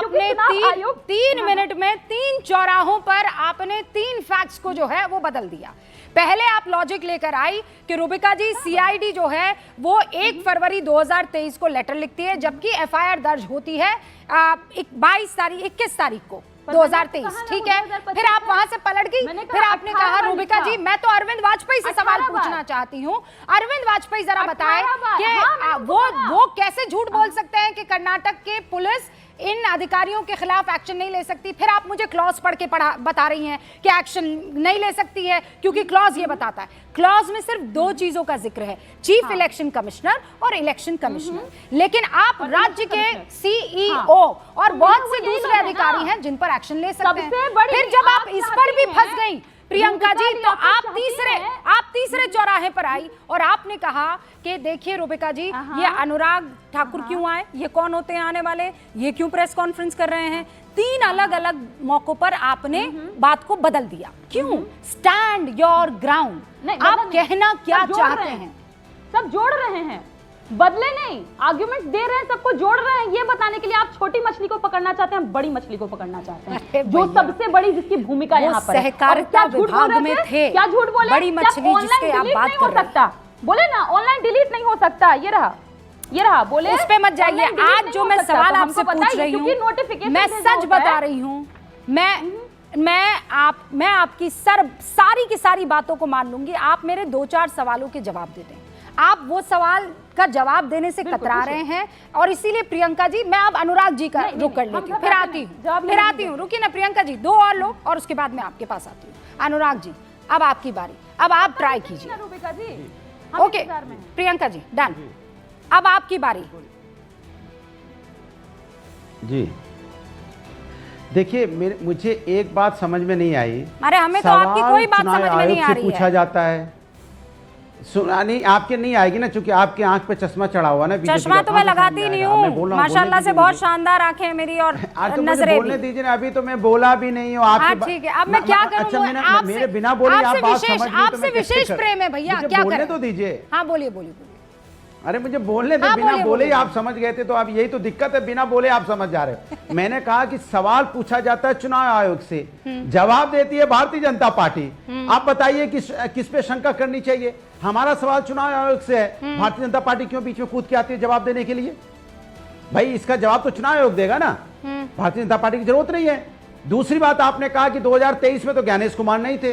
आपने 3 मिनट में 3 चौराहों पर आपने 3 फैक्ट्स को जो है वो बदल दिया। पहले आप लॉजिक लेकर आई कि रूबिका जी सीआईडी जो है वो 1 फरवरी 2023 को लेटर लिखती है, जबकि एफआईआर दर्ज होती है 21 तारीख को 2023, ठीक है। फिर आप वहां से पलट गई, फिर आपने कहा रूबिका जी मैं तो अरविंद वाजपेयी से सवाल पूछना चाहती हूँ। अरविंद वाजपेयी जरा बताएं कि वो कैसे झूठ बोल सकते हैं कि कर्नाटक के पुलिस इन अधिकारियों के खिलाफ एक्शन नहीं ले सकती। फिर आप मुझे क्लॉज पढ़ के बता रही हैं कि एक्शन नहीं ले सकती है क्योंकि क्लॉज ये बताता है। क्लॉज में सिर्फ 2 चीजों का जिक्र है, चीफ इलेक्शन कमिश्नर और इलेक्शन कमिश्नर, लेकिन आप राज्य के सीईओ और बहुत से दूसरे अधिकारी हैं जिन पर एक्शन ले सकते हैं। फिर जब आप इस पर भी फंस गई प्रियंका जी, तो आप तीसरे चौराहे पर आई और आपने कहा कि देखिए रूबिका जी ये अनुराग ठाकुर क्यों आए, ये कौन होते हैं आने वाले, ये क्यों प्रेस कॉन्फ्रेंस कर रहे हैं। 3 अलग अलग मौकों पर आपने बात को बदल दिया। क्यों? Stand your ground. आप कहना क्या चाहते हैं? सब जोड़ रहे हैं, बदले नहीं, आर्ग्यूमेंट दे रहे हैं, सबको जोड़ रहे हैं ये बताने के लिए आप छोटी मछली को पकड़ना चाहते हैं, बड़ी मछली को पकड़ना चाहते हैं, जो सबसे बड़ी जिसकी भूमिका यहाँ पर सहकारिता विभाग में थे। क्या झूठ बोले? बड़ी मछली जिसके आप बात कर रहे हैं। बोले ना ऑनलाइन डिलीट नहीं हो सकता, ये रहा बोले उस पे मत जाइए। आज जो मैं सवाल आपसे पूछ रही हूँ, मैं सच बता रही हूँ, मैं आपकी सारी की सारी बातों को मान लूंगी। आप मेरे 2-4 सवालों के जवाब दे दें। आप वो सवाल का जवाब देने से कतरा रहे हैं और इसीलिए प्रियंका जी मैं अब अनुराग जी का रुक कर लेती हूँ, फिर आती हूँ। रुकिए ना प्रियंका जी, 2 और लोग और उसके बाद मैं आपके पास आती हूँ। अनुराग जी अब आपकी बारी, अब आप ट्राई कीजिए। ओके प्रियंका जी डन, अब आपकी बारी। जी देखिए मुझे एक बात समझ में नहीं आई। अरे हमें तो आपकी कोई बात समझ में नहीं आ रही है। पूछा जाता है, सुना नहीं, आपके नहीं आएगी ना, चूंकि आपके आंख पे चश्मा चढ़ा हुआ ना। चश्मा तो मैं लगाती नहीं हूँ, माशाल्लाह से बहुत शानदार आंखें हैं मेरी और नजरें बोलने दीजिए ना, अभी तो मैं बोला भी नहीं हूँ आपके। ठीक है, अब मैं क्या करूँ? मेरे बिना बोले आप बात समझ लीजिए। आपसे विशेष प्रेम है भैया, क्या बोलने तो दीजिए। हाँ बोलिए। अरे मुझे बोलने दे, बिना बोले ही आप समझ गए थे, तो अब यही तो दिक्कत है, बिना बोले आप समझ जा रहे हो। मैंने कहा कि सवाल पूछा जाता है चुनाव आयोग से, जवाब देती है भारतीय जनता पार्टी। आप बताइए किस पे शंका करनी चाहिए? हमारा सवाल चुनाव आयोग से है, भारतीय जनता पार्टी क्यों बीच में कूद के आती है जवाब देने के लिए? भाई इसका जवाब तो चुनाव आयोग देगा ना, भारतीय जनता पार्टी की जरूरत नहीं है। दूसरी बात, आपने कहा कि 2023 में तो ज्ञानेश कुमार नहीं थे।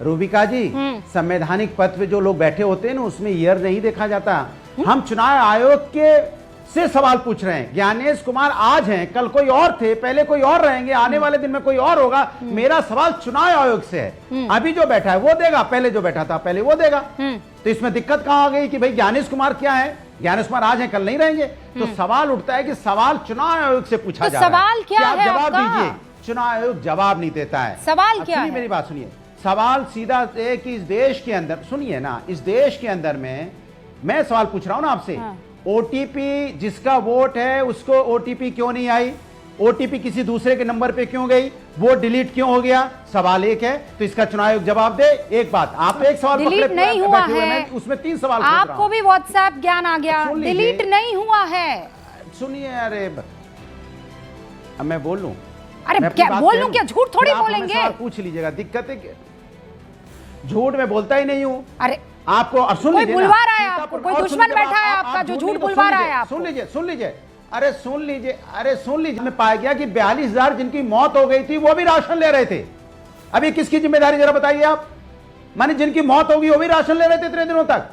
रूबिका जी संवैधानिक पद पे जो लोग बैठे होते हैं ना, उसमें ईयर नहीं देखा जाता। हम चुनाव आयोग के से सवाल पूछ रहे हैं। ज्ञानेश कुमार आज हैं, कल कोई और थे, पहले कोई और रहेंगे, आने वाले दिन में कोई और होगा। मेरा सवाल चुनाव आयोग से है। अभी जो बैठा है वो देगा, पहले जो बैठा था पहले वो देगा। तो इसमें दिक्कत कहां आ गई कि भाई ज्ञानेश कुमार क्या है? ज्ञानेश कुमार आज हैं, कल नहीं रहेंगे। तो सवाल उठता है कि सवाल चुनाव आयोग से पूछा जा रहा है, सवाल क्या है? आप जवाब दीजिए। चुनाव आयोग जवाब नहीं देता है। सवाल क्या है? मेरी बात सुनिए। सवाल सीधा है कि इस देश के अंदर, सुनिए ना, इस देश के अंदर में मैं सवाल पूछ रहा हूं ना आपसे, ओटीपी जिसका वोट है उसको ओटीपी क्यों नहीं आई? ओटीपी किसी दूसरे के नंबर पे क्यों गई? वो डिलीट क्यों हो गया? सवाल एक है, तो इसका चुनाव आयोग जवाब दे। एक बात, आप एक सवाल डिलीट नहीं हुआ है, उसमें 3 सवाल। आपको भी व्हाट्सएप ज्ञान आ गया, डिलीट नहीं हुआ है। सुनिए, अरे अब मैं बोल लूं? अरे क्या बोल लूं? क्या झूठ थोड़ी बोलेंगे? पूछ लीजिएगा, दिक्कत है झूठ मैं बोलता ही नहीं हूं। अरे आपको सुन लीजिए, बुलवा रहा है आपको, कोई दुश्मन बैठा है आपका जो झूठ बुलवा रहा है आपको। सुन लीजिए, अरे सुन लीजिए। मैं पाया गया कि 42,000 जिनकी मौत हो गई थी वो भी राशन ले रहे थे। अभी किसकी जिम्मेदारी जरा बताइए आप? माने जिनकी मौत होगी वो भी राशन ले रहे थे इतने दिनों तक।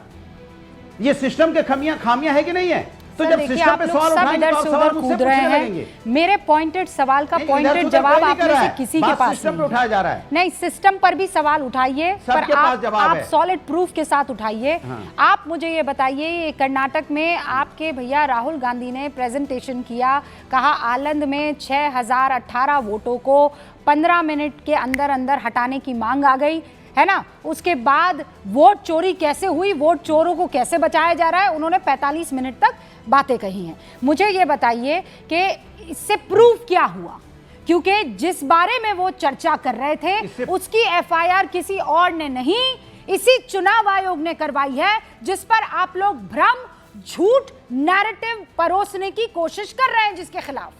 ये सिस्टम के खामियां है कि नहीं है? तो जब सिस्टम पे सवाल उठाएंगे तो सवाल कूद रहे हैं। मेरे पॉइंटेड सवाल का पॉइंटेड जवाब आप में से किसी के पास सिस्टम पे उठाया जा रहा है। नहीं, सिस्टम पर भी सवाल उठाइए, पर आप सॉलिड प्रूफ के साथ उठाइए। आप मुझे ये बताइए, ये कर्नाटक में आपके भैया राहुल गांधी ने प्रेजेंटेशन किया, कहा आलंद में 6018 वोटों को 15 मिनट के अंदर अंदर हटाने की मांग आ गई है ना। उसके बाद वोट चोरी कैसे हुई, वोट चोरों को कैसे बचाया जा रहा है, उन्होंने 45 मिनट तक बातें कही हैं। मुझे ये बताइए कि इससे प्रूफ क्या हुआ, क्योंकि जिस बारे में वो चर्चा कर रहे थे उसकी एफआईआर किसी और ने नहीं, इसी चुनाव आयोग ने करवाई है, जिस पर आप लोग भ्रम, झूठ, नैरेटिव परोसने की कोशिश कर रहे हैं, जिसके खिलाफ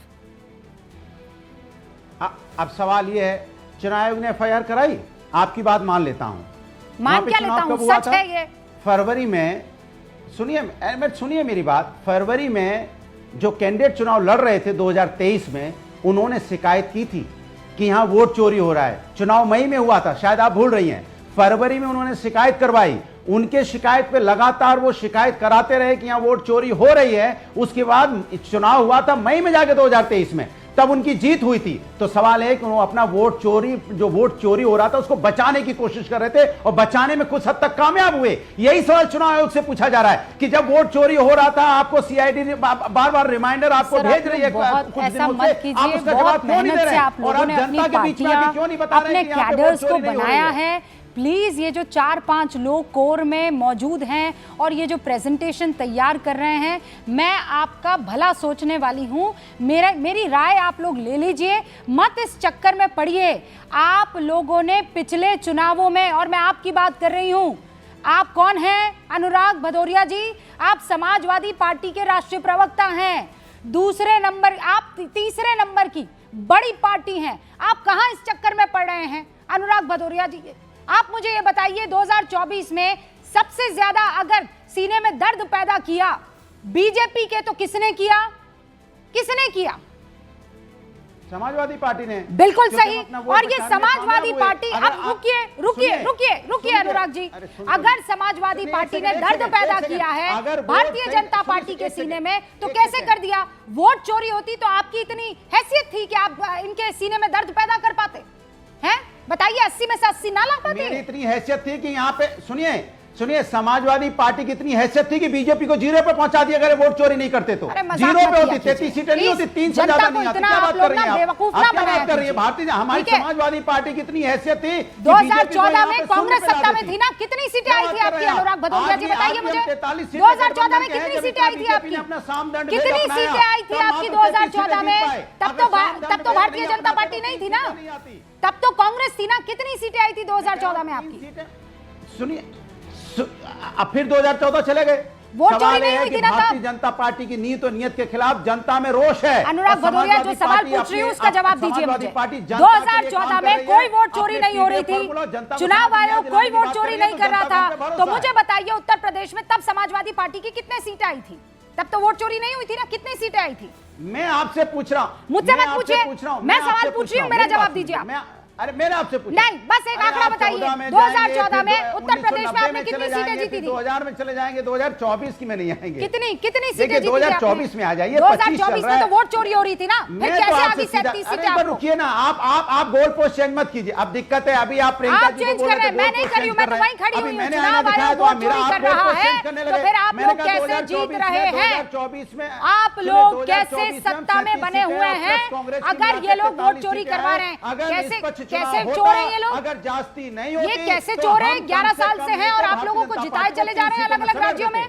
अब सवाल ये है, चुनाव आयोग ने FIR कराई, आपकी बात मान लेता हूं, मान क्या लेता हूं, सच है ये। फरवरी में, सुनिए मेरी बात, फरवरी में जो कैंडिडेट चुनाव लड़ रहे थे 2023 में, उन्होंने शिकायत की थी कि यहां वोट चोरी हो रहा है। चुनाव मई में हुआ था, शायद आप भूल रही हैं। फरवरी में उन्होंने शिकायत करवाई, उनके शिकायत पे लगातार वो शिकायत कराते रहे कि यहां वोट चोरी हो रही है। उसके बाद चुनाव हुआ था मई में जाके 2023 में, तब उनकी जीत हुई थी। तो सवाल है कि वो अपना वोट चोरी हो रहा था उसको बचाने की कोशिश कर रहे थे और बचाने में कुछ हद तक कामयाब हुए। यही सवाल चुनाव आयोग से पूछा जा रहा है कि जब वोट चोरी हो रहा था, आपको CID ने बार बार रिमाइंडर आपको भेज रही है, ऐसा मत कीजिए, बहुत मेहनत से आप लोगों ने अपनी पार्टियां, अपने कैडर्स को बनाया है। प्लीज ये जो 4-5 लोग कोर में मौजूद हैं और ये जो प्रेजेंटेशन तैयार कर रहे हैं, मैं आपका भला सोचने वाली हूं, मेरी राय आप लोग ले लीजिए, मत इस चक्कर में पड़िए। आप लोगों ने पिछले चुनावों में, और मैं आपकी बात कर रही हूं, आप कौन हैं? अनुराग भदौरिया जी, आप समाजवादी पार्टी के राष्ट्रीय प्रवक्ता हैं, दूसरे नंबर, आप तीसरे नंबर की बड़ी पार्टी हैं, आप कहां इस चक्कर में पड़ रहे हैं? अनुराग भदौरिया जी, आप मुझे ये बताइए, 2024 में सबसे ज्यादा अगर सीने में दर्द पैदा किया बीजेपी के, तो किसने किया? किसने किया? समाजवादी पार्टी ने। बिल्कुल सही। और ये समाजवादी पार्टी, अब रुकिए अनुराग जी, अगर समाजवादी पार्टी ने दर्द पैदा किया है भारतीय जनता पार्टी के सीने में, तो कैसे कर दिया? वोट चोरी होती तो आपकी इतनी हैसियत थी कि आप इनके सीने में दर्द पैदा कर पाते हैं? बताइए, 80 में से 80 ना ला पाते? मेरी इतनी हैसियत थी कि यहाँ पे सुनिए, समाजवादी पार्टी की इतनी हैसियत थी कि बीजेपी को 0 पे पहुंचा दिया अगर वोट चोरी नहीं करते तो। 0 पे होती, 33 सीटें नहीं होती, 3 से ज्यादा नहीं आती। क्या बात कर रही हैं आप? क्या बात कर रही है? भारतीय, हमारी समाजवादी पार्टी की इतनी हैसियत थी। 2014 में कांग्रेस सत्ता में थी ना, कितनी सीटें आई थी आपकी? अनुराग भदौरिया जी बताइए मुझे, 2014 में कितनी सीटें आई थी आपकी? कितनी सीटें आई थी आपकी 2014 में? तब तो भारतीय जनता पार्टी नहीं थी ना, तब तो कांग्रेस थी ना। कितनी सीटें आई थी 2014 में आपकी? सुनिए, अब फिर 2014 चले गए। वोट चोरी नहीं हुई थी ना तब? भारतीय जनता पार्टी की नीयत और नियत के खिलाफ जनता में रोष है। अनुराग भदौरिया जो सवाल पूछ रही हूँ उसका जवाब दीजिए मुझे। 2014 में कोई वोट चोरी नहीं हो रही थी, चुनाव आयोग कोई वोट चोरी नहीं कर रहा था, तो मुझे बताइए उत्तर प्रदेश में तब समाजवादी पार्टी की कितनी सीटें आई थी? तब तो वोट चोरी नहीं हुई थी ना, कितनी सीटें आई थी? मैं आपसे पूछ रहा हूँ, मुझसे मत पूछिए, मैं सवाल पूछ रही हूँ, मेरा जवाब दीजिए आप। अरे मैंने आपसे पूछा नहीं, बस एक आंकड़ा बताइए, 2014 में उत्तर प्रदेश में आपने कितनी सीटें जीती थी? 2000 में चले जाएंगे, 2024 की में नहीं आएंगे। कितनी सीटें जीती थी? 2024 में आ जाइए। 2024 में तो वोट चोरी हो रही थी ना, फिर कैसे आ गई 37 सीटें आपको? रुकिए ना, आप गोल पोस्ट चेंज मत कीजिए। अब दिक्कत है, अभी आप प्रियंका जी को बोल रहे थे, मैं नहीं कर रही हूं, मैं तो वहीं खड़ी हुई हूं। चुनाव आयोग वोट चोरी कर रहा है, तो फिर आप लोग कैसे जीत रहे हैं? 2024 में आप लोग कैसे सत्ता में बने हुए हैं अगर ये लोग वोट चोरी करवा रहे हैं? कैसे चोर हैं ये लोग? अगर जास्ती नहीं होती, ये कैसे चोर हैं? 11 साल से हैं और आप लोगों को जिताए चले जा रहे हैं अलग अलग राज्यों में।